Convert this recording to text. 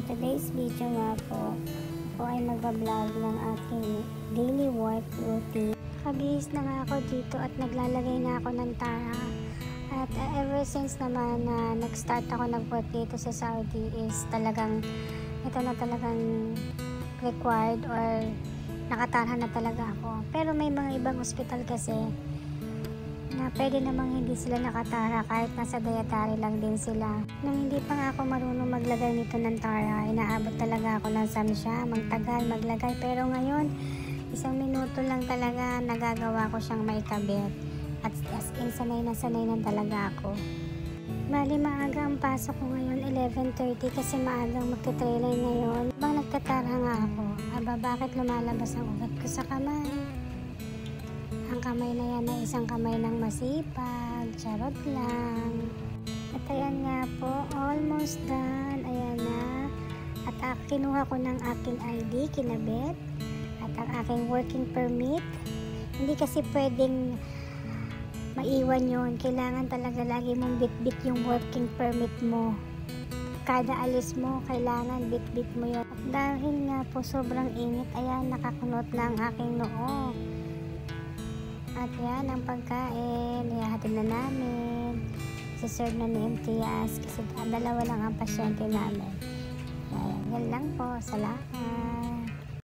Today's video nga po, ako ay magbablog ng aking daily work routine. Kabihis na nga ako dito at naglalagay na ako ng tara. At ever since naman na nag-start ako nag-work dito sa Saudi is talagang ito na talagang required or nakatara na talaga ako. Pero may mga ibang ospital kasi na pwede namang hindi sila nakatara kahit nasa dietary lang din sila. Nung hindi pa nga ako marunong maglagay nito ng tara, inaabot talaga ako ng samsya, magtagal, maglagay. Pero ngayon, 1 minuto lang talaga nagagawa ko siyang maikabit. At as in, sanay na talaga ako. Bali, maaga ang pasok ko ngayon, 11:30 kasi maagang magte-trailer ngayon. Bang nagtatara nga ako, aba bakit lumalabas ang ugat ko sa kamay? Ang kamay na yan ay isang kamay ng masipag, charot lang. At ayan nga po, almost done, ayan na. At kinuha ko ng aking ID, kinabit. At ang aking working permit, hindi kasi pwedeng maiwan yon. Kailangan talaga lagi mong bit-bit yung working permit mo. Kada alis mo, kailangan bit-bit mo yun. At dahil nga po sobrang init, ayan, nakakunot na ang aking noo. At yan ang pagkain, ihahatid na namin. Siserve na ni MTS kasi 2 lang ang pasyente namin. Yan lang po, salamat.